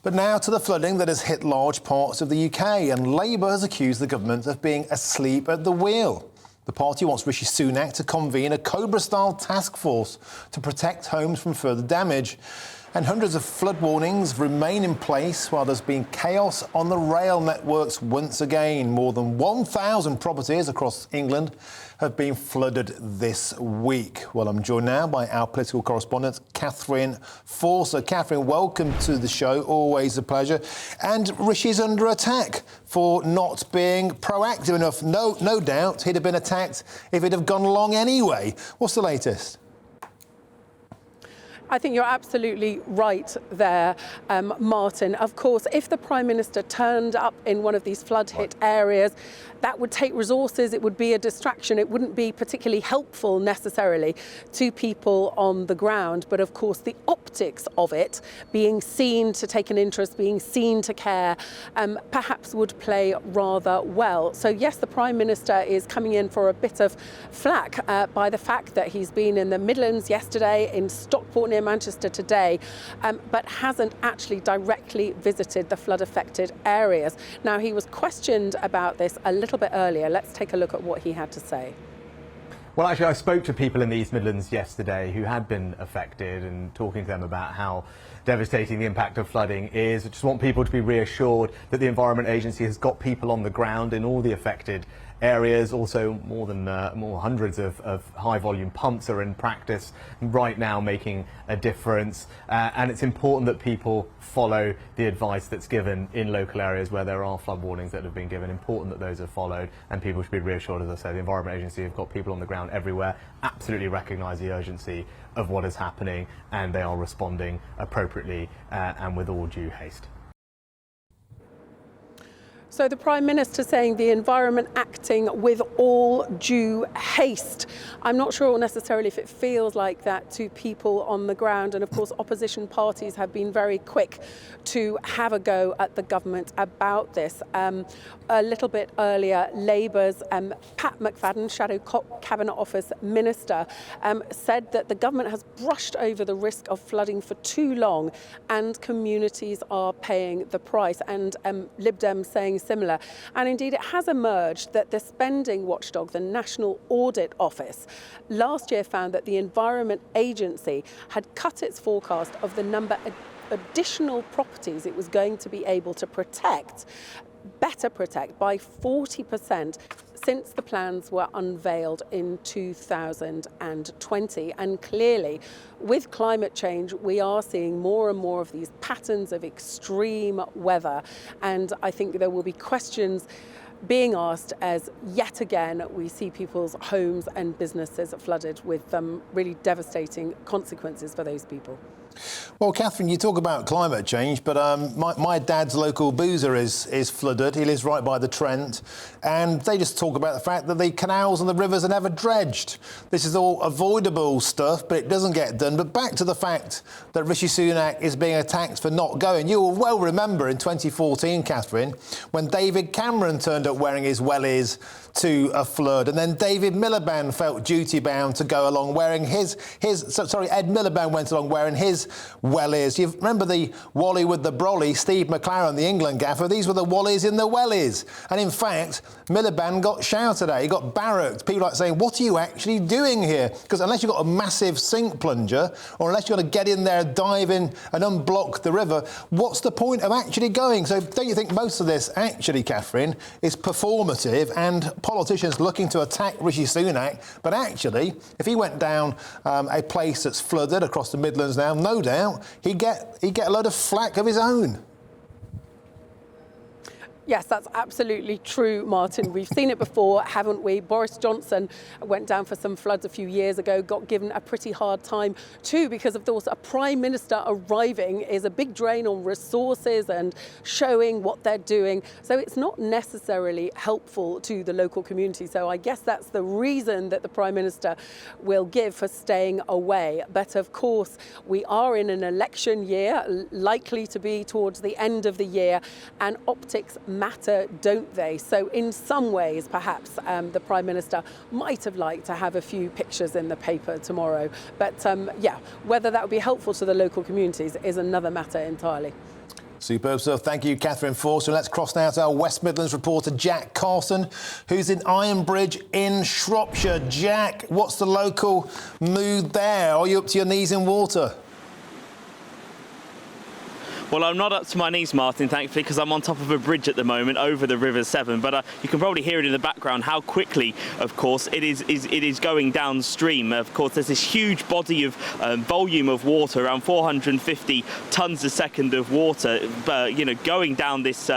But now to the flooding that has hit large parts of the UK, and Labour has accused the government of being asleep at the wheel. The party wants Rishi Sunak to convene a Cobra-style task force to protect homes from further damage. And hundreds of flood warnings remain in place while there's been chaos on the rail networks once again. More than 1,000 properties across England have been flooded this week. Well, I'm joined now by our political correspondent, Catherine Forster. Catherine, welcome to the show. Always a pleasure. And Rishi's under attack for not being proactive enough. No doubt he'd have been attacked if it had gone along anyway. What's the latest? I think you're absolutely right there, Martin. Of course, if the Prime Minister turned up in one of these flood-hit areas, that would take resources, it would be a distraction, it wouldn't be particularly helpful necessarily to people on the ground. But of course, the optics of it, being seen to take an interest, being seen to care, perhaps would play rather well. So yes, the Prime Minister is coming in for a bit of flack by the fact that he's been in the Midlands yesterday, in Stockport near Manchester today, but hasn't actually directly visited the flood-affected areas. Now, he was questioned about this a little bit earlier. Let's take a look at what he had to say. Well, actually, I spoke to people in the East Midlands yesterday who had been affected and talking to them about how devastating the impact of flooding is. I just want people to be reassured that the Environment Agency has got people on the ground in all the affected areas. Also, more hundreds of high-volume pumps are in practice right now, making a difference. And it's important that people follow the advice that's given in local areas where there are flood warnings that have been given. Important that those are followed, and people should be reassured. As I said, the Environment Agency have got people on the ground everywhere, absolutely recognise the urgency of what is happening, and they are responding appropriately and with all due haste. So the Prime Minister saying the environment acting with all due haste. I'm not sure necessarily if it feels like that to people on the ground. And of course, opposition parties have been very quick to have a go at the government about this. A little bit earlier, Labour's Pat McFadden, Shadow Cabinet Office Minister, said that the government has brushed over the risk of flooding for too long and communities are paying the price. And Lib Dems saying similar. And indeed, it has emerged that the spending watchdog, the National Audit Office, last year found that the Environment Agency had cut its forecast of the number of additional properties it was going to be able to better protect by 40% since the plans were unveiled in 2020. And clearly, with climate change, we are seeing more and more of these patterns of extreme weather. And I think there will be questions being asked as yet again we see people's homes and businesses flooded, with really devastating consequences for those people. Well, Catherine, you talk about climate change, but my dad's local boozer is flooded. He lives right by the Trent, and they just talk about the fact that the canals and the rivers are never dredged. This is all avoidable stuff, but it doesn't get done. But back to the fact that Rishi Sunak is being attacked for not going. You will well remember in 2014, Catherine, when David Cameron turned up wearing his wellies to a flood, and then David Miliband felt duty-bound to go along wearing Ed Miliband went along wearing his wellies. You remember the Wally with the brolly, Steve McLaren, the England gaffer? These were the Wallies in the wellies. And in fact, Miliband got shouted at, he got barracked. People like saying, what are you actually doing here? Because unless you've got a massive sink plunger, or unless you've got to get in there, dive in and unblock the river, what's the point of actually going? So don't you think most of this actually, Catherine, is performative and politicians looking to attack Rishi Sunak? But actually, if he went down a place that's flooded across the Midlands now, no doubt he'd get a load of flack of his own. Yes, that's absolutely true, Martin. We've seen it before, haven't we? Boris Johnson went down for some floods a few years ago, got given a pretty hard time too, because of course a Prime Minister arriving is a big drain on resources and showing what they're doing. So it's not necessarily helpful to the local community. So I guess that's the reason that the Prime Minister will give for staying away. But of course, we are in an election year, likely to be towards the end of the year, and optics matter, don't they? So in some ways, perhaps the Prime Minister might have liked to have a few pictures in the paper tomorrow. But yeah, whether that would be helpful to the local communities is another matter entirely. Superb stuff. Thank you, Catherine Forster. Let's cross now to our West Midlands reporter, Jack Carson, who's in Ironbridge in Shropshire. Jack, what's the local mood there? Are you up to your knees in water? Well, I'm not up to my knees, Martin, thankfully, because I'm on top of a bridge at the moment over the River Severn. But you can probably hear it in the background how quickly, of course, it is going downstream. Of course, there's this huge body of volume of water, around 450 tons a second of water, going down this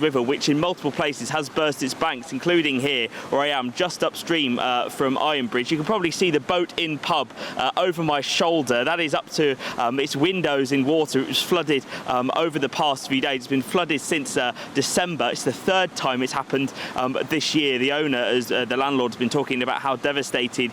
river, which in multiple places has burst its banks, including here, where I am, just upstream from Ironbridge. You can probably see the Boat Inn pub over my shoulder. That is up to its windows in water. It was flooded over the past few days. It's been flooded since December. It's the third time it's happened this year. The owner, the landlord, has been talking about how devastated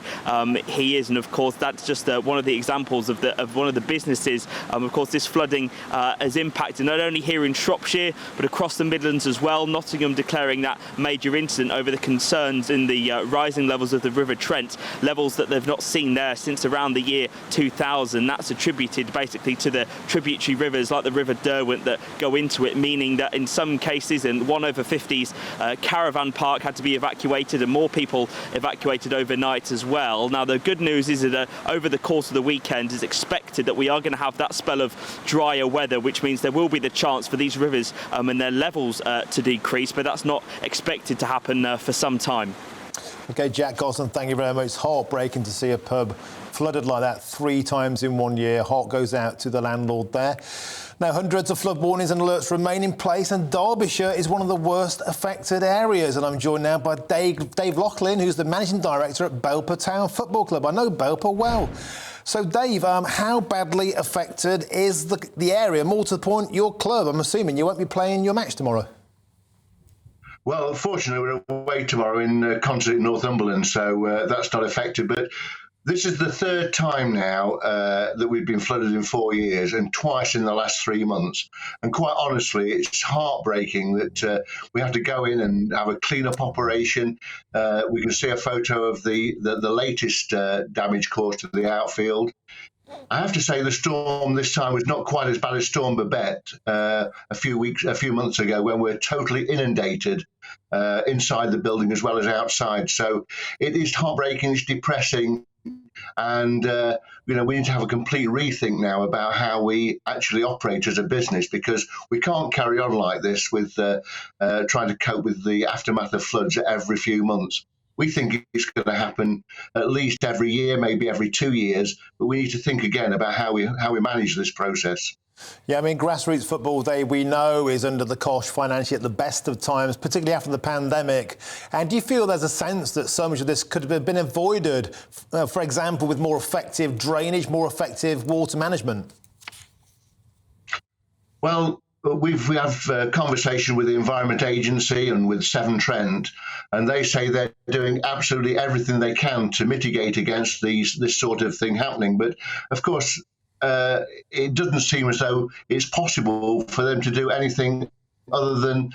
he is, and of course that's just one of the examples of one of the businesses. Of course, this flooding has impacted not only here in Shropshire but across the Midlands as well. Nottingham declaring that major incident over the concerns in the rising levels of the River Trent, levels that they've not seen there since around the year 2000. That's attributed basically to the tributary rivers like the River Derwent that go into it, meaning that in some cases, in 1/50s, caravan park had to be evacuated and more people evacuated overnight as well. Now, the good news is that over the course of the weekend it's expected that we are going to have that spell of drier weather, which means there will be the chance for these rivers and their levels to decrease, but that's not expected to happen for some time. OK, Jack Gosson, thank you very much. It's heartbreaking to see a pub flooded like that 3 times in 1 year. Heart goes out to the landlord there. Now, hundreds of flood warnings and alerts remain in place, and Derbyshire is one of the worst affected areas. And I'm joined now by Dave Loughlin, who's the Managing Director at Belper Town Football Club. I know Belper well. So, Dave, how badly affected is the area? More to the point, your club. I'm assuming you won't be playing your match tomorrow. Well, fortunately, we're away tomorrow in Consett in Northumberland, so that's not affected. But this is the third time now that we've been flooded in 4 years, and twice in the last 3 months. And quite honestly, it's heartbreaking that we have to go in and have a clean-up operation. We can see a photo of the latest damage caused to the outfield. I have to say the storm this time was not quite as bad as Storm Babette a few months ago, when we were totally inundated inside the building as well as outside. So it is heartbreaking, it's depressing, and we need to have a complete rethink now about how we actually operate as a business, because we can't carry on like this with trying to cope with the aftermath of floods every few months. We think it's going to happen at least every year, maybe every 2 years, but we need to think again about how we manage this process. Yeah, I mean, grassroots football, Dave, we know is under the cosh financially at the best of times, particularly after the pandemic. And do you feel there's a sense that so much of this could have been avoided, for example, with more effective drainage, more effective water management? Well, we have a conversation with the Environment Agency and with Severn Trent, and they say they're doing absolutely everything they can to mitigate against this sort of thing happening. But of course, it doesn't seem as though it's possible for them to do anything other than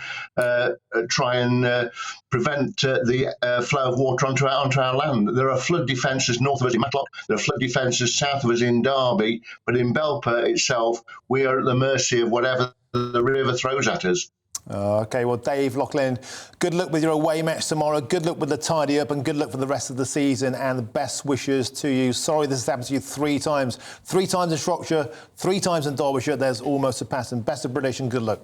try and prevent the flow of water onto our land. There are flood defences north of us in Matlock, there are flood defences south of us in Derby, but in Belper itself, we are at the mercy of whatever the river throws at us. OK, well, Dave Loughlin, good luck with your away match tomorrow, good luck with the tidy up, and good luck for the rest of the season, and the best wishes to you. Sorry this has happened to you 3 times. 3 times in Shropshire, 3 times in Derbyshire. There's almost a pattern. Best of British and good luck.